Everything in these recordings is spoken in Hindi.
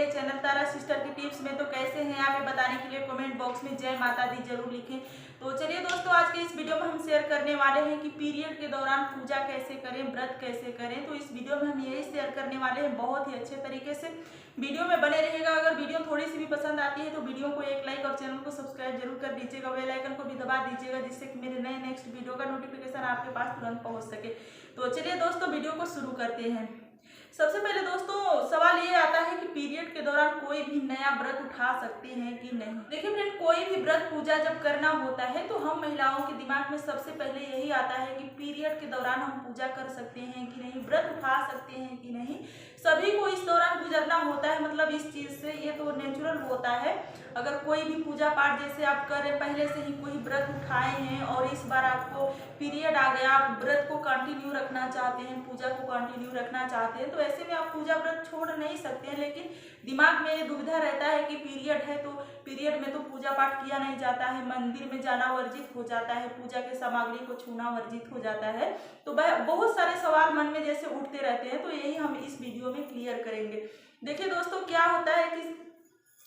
गए चैनल तारा सिस्टर की टिप्स में। तो कैसे हैं आप, ये बताने के लिए कमेंट बॉक्स में जय माता दी जरूर लिखें। तो चलिए दोस्तों, आज के इस वीडियो में हम शेयर करने वाले हैं कि पीरियड के दौरान पूजा कैसे करें, व्रत कैसे करें। तो इस वीडियो में हम यही शेयर करने वाले हैं, बहुत ही अच्छे तरीके से वीडियो में बने रहिएगा। अगर वीडियो थोड़ी सी भी पसंद आती है तो वीडियो को एक लाइक और चैनल को सब्सक्राइब जरूर कर दीजिएगा, बेल आइकन को भी दबा दीजिएगा, जिससे कि मेरे नए नेक्स्ट वीडियो का नोटिफिकेशन आपके पास तुरंत पहुंच सके। तो चलिए दोस्तों, वीडियो को शुरू करते हैं। सबसे पहले दोस्तों सवाल ये आता है कि पीरियड के दौरान कोई भी नया व्रत उठा सकते हैं कि नहीं। देखिए फ्रेंड, कोई भी व्रत पूजा जब करना होता है तो हम महिलाओं के दिमाग में सबसे पहले यही आता है कि पीरियड के दौरान हम पूजा कर सकते हैं कि नहीं, व्रत उठा सकते हैं कि नहीं। सभी को इस दौरान गुजरना होता है, मतलब इस चीज से ये तो नेचुरल होता है। अगर कोई भी पूजा पाठ जैसे आप करें, पहले से ही कोई व्रत उठाए हैं और इस बार आपको पीरियड आ गया, आप व्रत को कंटिन्यू रखना चाहते हैं, पूजा को कंटिन्यू रखना चाहते हैं, तो ऐसे में आप पूजा व्रत छोड़ नहीं सकते हैं। लेकिन दिमाग में ये दुविधा रहता है कि पीरियड है तो पीरियड में तो पूजा पाठ किया नहीं जाता है, मंदिर में जाना वर्जित हो जाता है, पूजा के सामग्री को छूना वर्जित हो जाता है। तो बहुत सारे सवाल मन में जैसे उठते रहते हैं, तो यही हम इस वीडियो में क्लियर करेंगे। देखिए दोस्तों, क्या होता है कि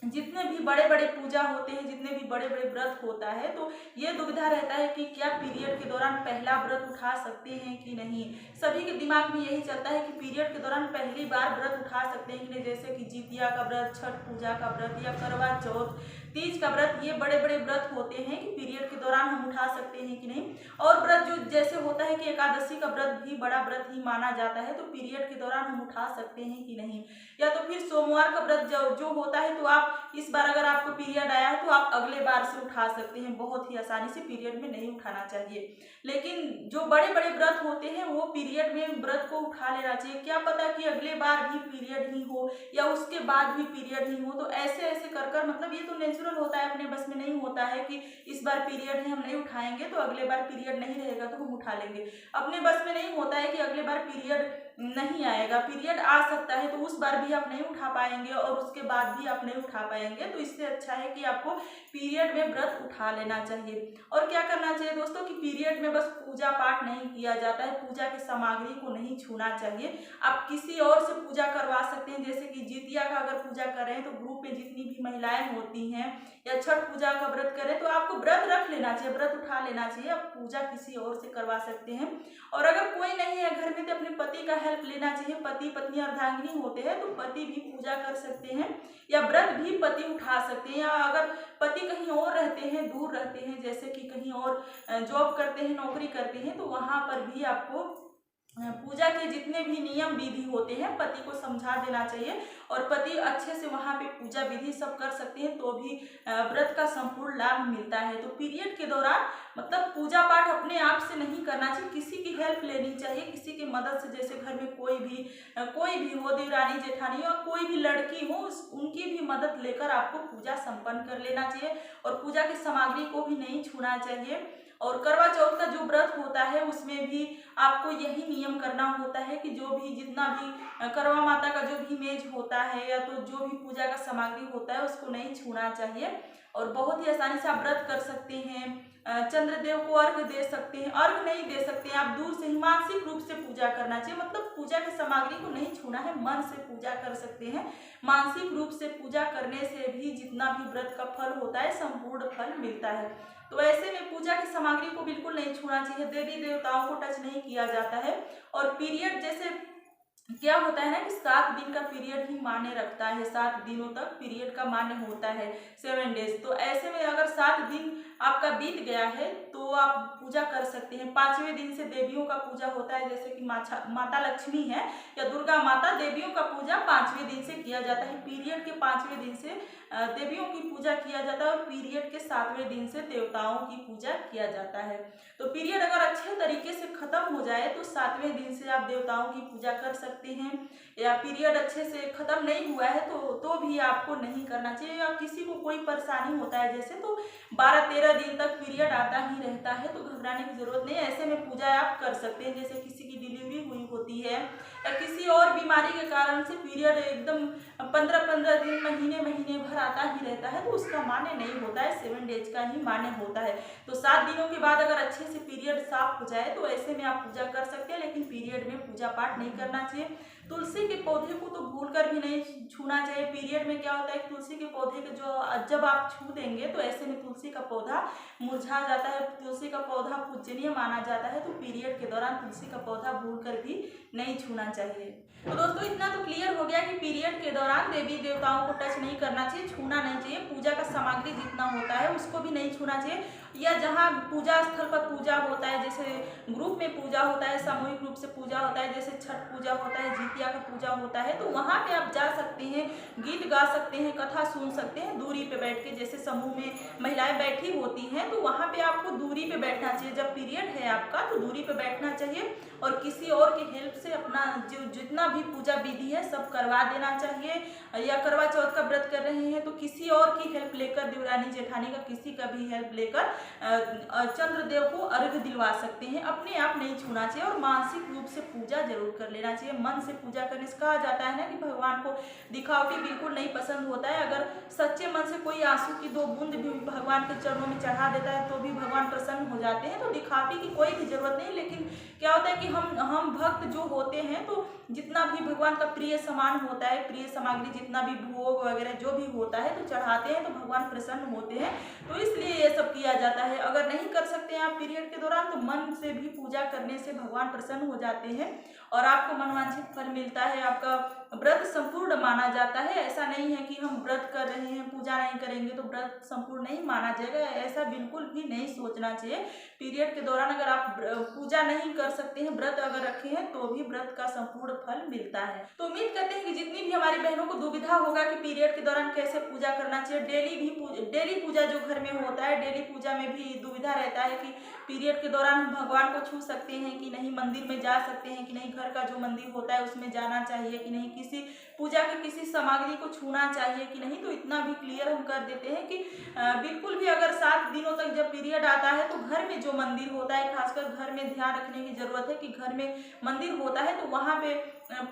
जितने भी बड़े बड़े पूजा होते हैं, जितने भी बड़े बड़े व्रत होता है, तो ये दुविधा रहता है कि क्या पीरियड के दौरान पहला व्रत उठा सकते हैं कि नहीं। सभी के दिमाग में यही चलता है कि पीरियड के दौरान पहली बार व्रत उठा सकते हैं कि नहीं, जैसे कि जितिया का व्रत, छठ पूजा का व्रत या करवा चौथ, तीज का व्रत। ये बड़े बड़े व्रत होते हैं कि पीरियड के दौरान हम उठा सकते हैं कि नहीं। और व्रत जो जैसे होता है कि एकादशी का व्रत भी बड़ा व्रत ही माना जाता है, तो पीरियड के दौरान हम उठा सकते हैं कि नहीं। या तो फिर सोमवार का व्रत जो होता है, तो आप इस बार अगर आपको पीरियड आया है तो आप अगले बार से उठा सकते हैं, बहुत ही आसानी से। पीरियड में नहीं उठाना चाहिए। लेकिन जो बड़े बड़े व्रत होते हैं वो पीरियड में व्रत को उठा लेना चाहिए। क्या पता कि अगले बार भी पीरियड ही हो या उसके बाद भी पीरियड ही हो। तो ऐसे ऐसे कर मतलब ये तो नेचुरल होता है, अपने बस में नहीं होता है कि इस बार पीरियड है हम नहीं उठाएंगे तो अगले बार पीरियड नहीं रहेगा तो हम उठा लेंगे। अपने बस में नहीं होता है कि अगले बार पीरियड नहीं आएगा, पीरियड आ सकता है तो उस बार भी आप नहीं उठा पाएंगे और उसके बाद भी आप नहीं उठा पाएंगे। तो इससे अच्छा है कि आपको पीरियड में व्रत उठा लेना चाहिए। और क्या करना चाहिए दोस्तों कि पीरियड में बस पूजा पाठ नहीं किया जाता है, पूजा की सामग्री को नहीं छूना चाहिए। आप किसी और से पूजा करवा सकते हैं, जैसे कि जितिया का अगर पूजा कर रहे हैं तो ग्रुप में जितनी भी महिलाएं होती हैं, या छठ पूजा का व्रत करें तो आपको व्रत रख लेना चाहिए, व्रत उठा लेना चाहिए। आप पूजा किसी और से करवा सकते हैं। और अगर कोई नहीं है घर में तो अपने पति का हेल्प लेना चाहिए। पति पत्नी अर्धांगिनी होते हैं तो पति भी पूजा कर सकते हैं या व्रत भी पति उठा सकते हैं। या अगर पति कहीं और रहते हैं, दूर रहते हैं, जैसे कि कहीं और जॉब करते हैं, नौकरी करते हैं, तो वहां पर भी आपको पूजा के जितने भी नियम विधि होते हैं पति को समझा देना चाहिए और पति अच्छे से वहां पे पूजा विधि सब कर सकते हैं, तो भी व्रत का संपूर्ण लाभ मिलता है। तो पीरियड के दौरान मतलब पूजा पाठ अपने आप से नहीं करना चाहिए, किसी की हेल्प लेनी चाहिए, किसी की मदद से। जैसे घर में कोई भी हो, देवरानी जेठानी और कोई भी लड़की हो, उनकी भी मदद लेकर आपको पूजा संपन्न कर लेना चाहिए और पूजा की सामग्री को भी नहीं छूना चाहिए। और करवा चौथ का जो व्रत होता है उसमें भी आपको यही नियम करना होता है कि जो भी जितना भी करवा माता का जो भी मेज होता है या तो जो भी पूजा का सामग्री होता है उसको नहीं छूना चाहिए। और बहुत ही आसानी से आप व्रत कर सकते हैं। चंद्रदेव को अर्घ दे सकते हैं, अर्घ नहीं दे सकते हैं आप, दूर से ही मानसिक रूप से पूजा करना चाहिए। मतलब पूजा की सामग्री को नहीं छूना है, मन से पूजा कर सकते हैं। मानसिक रूप से पूजा करने से भी जितना भी व्रत का फल होता है संपूर्ण फल मिलता है। तो ऐसे में पूजा की सामग्री को बिल्कुल नहीं छूना चाहिए, देवी देवताओं को टच नहीं किया जाता है। और पीरियड जैसे क्या होता है ना कि 7 दिन का पीरियड ही मान्य रखता है, 7 दिनों तक पीरियड का मान्य होता है, 7 डेज। तो ऐसे में अगर 7 दिन आपका बीत गया है तो आप पूजा कर सकते हैं। 5वें दिन से देवियों का पूजा होता है, जैसे कि माता लक्ष्मी है या दुर्गा माता, देवियों का पूजा 5वें दिन से किया जाता है। पीरियड के 5वें दिन से देवियों की पूजा किया जाता है और पीरियड के 7वें दिन से देवताओं की पूजा किया जाता है। तो पीरियड अगर अच्छे तरीके से खत्म हो जाए तो 7वें दिन से आप देवताओं की पूजा कर सकते हैं। या पीरियड अच्छे से खत्म नहीं हुआ है तो भी आपको नहीं करना चाहिए। या किसी को कोई परेशानी होता है जैसे, तो 12-13 दिन तक पीरियड आता ही रहता है, तो घबराने की जरूरत नहीं है। ऐसे में पूजा आप कर सकते हैं। जैसे किसी की डिलीवरी हुई होती है या किसी और भी बीमारी के कारण से पीरियड एकदम 15-15 दिन, महीने भर आता ही रहता है, तो उसका मान्य नहीं होता है, 7 डेज का ही मान्य होता है। तो 7 दिनों के बाद अगर अच्छे से पीरियड साफ हो जाए तो ऐसे में आप पूजा कर सकते हैं, लेकिन पीरियड में पूजा पाठ नहीं करना चाहिए। तुलसी के पौधे को तो भूलकर भी नहीं छूना चाहिए। पीरियड में क्या होता है, तुलसी के पौधे के जो जब आप छू देंगे तो ऐसे में तुलसी का पौधा मुरझा जाता है, तुलसी का पौधा पूजनीय माना जाता है, तो पीरियड के दौरान तुलसी का पौधा भूलकर भी नहीं छूना चाहिए। तो दोस्तों इतना तो क्लियर हो गया कि पीरियड के दौरान देवी देवताओं को टच नहीं करना चाहिए, छूना नहीं चाहिए। पूजा का सामग्री जितना होता है उसको भी नहीं छूना चाहिए, या जहाँ पूजा स्थल पर पूजा होता है, जैसे ग्रुप में पूजा होता है, सामूहिक रूप से पूजा होता है, जैसे छठ पूजा होता है, जितिया का पूजा होता है, तो वहाँ पे आप जा सकते हैं, गीत गा सकते हैं, कथा सुन सकते हैं दूरी पे बैठ के। जैसे समूह में महिलाएं बैठी होती हैं तो वहाँ पे आपको दूरी पे बैठना चाहिए। जब पीरियड है आपका तो दूरी पे बैठना चाहिए और किसी और की हेल्प से अपना जो जितना भी पूजा विधि है सब करवा देना चाहिए। या करवा चौथ का व्रत कर रहे हैं तो किसी और की हेल्प लेकर, देवरानी जेठानी का किसी का भी हेल्प लेकर चंद्रदेव को अर्घ दिलवा सकते हैं। अपने आप नहीं छूना चाहिए और मानसिक रूप से पूजा जरूर कर लेना चाहिए। मन से पूजा करने से कहा जाता है ना कि भगवान को दिखावटी बिल्कुल नहीं पसंद होता है। अगर सच्चे मन से कोई आंसू की 2 बूंद भी भगवान के चरणों में चढ़ा देता है तो भी भगवान प्रसन्न हो जाते हैं। तो दिखावटी की कोई भी जरूरत नहीं। लेकिन क्या होता है कि हम भक्त जो होते हैं तो जितना भी भगवान का प्रिय सामान होता है, प्रिय सामग्री जितना भी भोग वगैरह जो भी होता है तो चढ़ाते हैं तो भगवान प्रसन्न होते हैं। तो इसलिए ये सब किया जाता है। अगर नहीं कर सकते हैं आप पीरियड के दौरान तो मन से भी पूजा करने से भगवान प्रसन्न हो जाते हैं और आपको मनवांछित फल मिलता है। आपका व्रत संपूर्ण माना जाता है। ऐसा नहीं है कि हम व्रत कर रहे हैं, पूजा नहीं करेंगे तो व्रत संपूर्ण नहीं माना जाएगा, ऐसा बिल्कुल भी नहीं सोचना चाहिए। पीरियड के दौरान अगर आप पूजा नहीं कर सकते हैं, व्रत अगर रखे हैं तो भी व्रत का संपूर्ण फल मिलता है। तो उम्मीद करते हैं कि जितनी भी हमारी बहनों को दुविधा होगा कि पीरियड के दौरान कैसे पूजा करना चाहिए, डेली पूजा जो घर में होता है, डेली पूजा में भी दुविधा रहता है कि पीरियड के दौरान हम भगवान को छू सकते हैं कि नहीं, मंदिर में जा सकते हैं कि नहीं, घर का जो मंदिर होता है उसमें जाना चाहिए कि नहीं, किसी पूजा के किसी सामग्री को छूना चाहिए कि नहीं। तो इतना भी क्लियर हम कर देते हैं कि बिल्कुल भी अगर 7 दिनों तक जब पीरियड आता है तो घर में जो मंदिर होता है, खासकर घर में ध्यान रखने की जरूरत है कि घर में मंदिर होता है तो वहाँ पे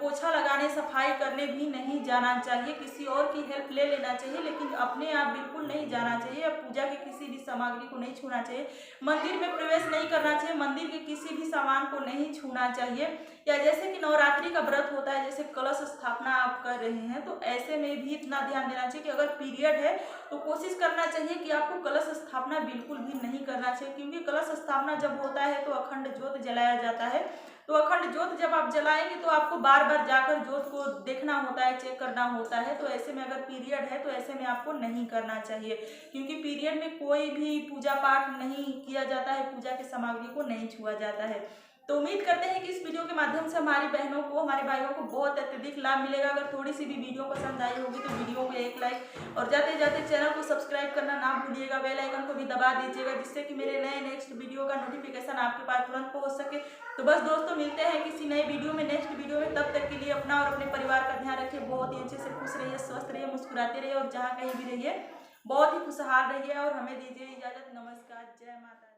पोछा लगाने, सफाई करने भी नहीं जाना चाहिए। किसी और की हेल्प ले लेना चाहिए, लेकिन अपने आप बिल्कुल नहीं जाना चाहिए। पूजा के किसी भी सामग्री को नहीं छूना चाहिए, मंदिर में प्रवेश नहीं करना चाहिए, मंदिर के किसी भी सामान को नहीं छूना चाहिए। या जैसे कि नवरात्रि का व्रत होता है, जैसे कलश स्थापना आप कर रहे हैं तो ऐसे में भी इतना ध्यान देना चाहिए कि अगर पीरियड है तो कोशिश करना चाहिए कि आपको कलश स्थापना बिल्कुल भी नहीं करना चाहिए, क्योंकि कलश स्थापना जब होता है तो अखंड ज्योत जलाया जाता है। तो अखंड ज्योत जब आप जलाएंगे तो आपको बार बार जाकर ज्योत को देखना होता है, चेक करना होता है। तो ऐसे में अगर पीरियड है तो ऐसे में आपको नहीं करना चाहिए, क्योंकि पीरियड में कोई भी पूजा पाठ नहीं किया जाता है, पूजा की सामग्री को नहीं छुआ जाता है। तो उम्मीद करते हैं कि इस वीडियो के माध्यम से हमारी बहनों को, हमारे भाइयों को बहुत अत्यधिक लाभ मिलेगा। अगर थोड़ी सी भी वीडियो पसंद आई होगी तो वीडियो को एक लाइक और जाते जाते चैनल को सब्सक्राइब करना ना भूलिएगा, बेल आइकन को भी दबा दीजिएगा, जिससे कि मेरे नए नेक्स्ट वीडियो का नोटिफिकेशन आपके पास तुरंत पहुंच सके। तो बस दोस्तों, मिलते हैं किसी नए वीडियो में, नेक्स्ट वीडियो में। तब तक के लिए अपना और अपने परिवार का ध्यान रखिए। बहुत ही अच्छे से खुश रहिए, स्वस्थ रहिए, मुस्कुराते रहिए और जहाँ कहीं भी रहिए बहुत ही खुशहाल रहिए। और हमें दीजिए इजाजत। नमस्कार, जय माता।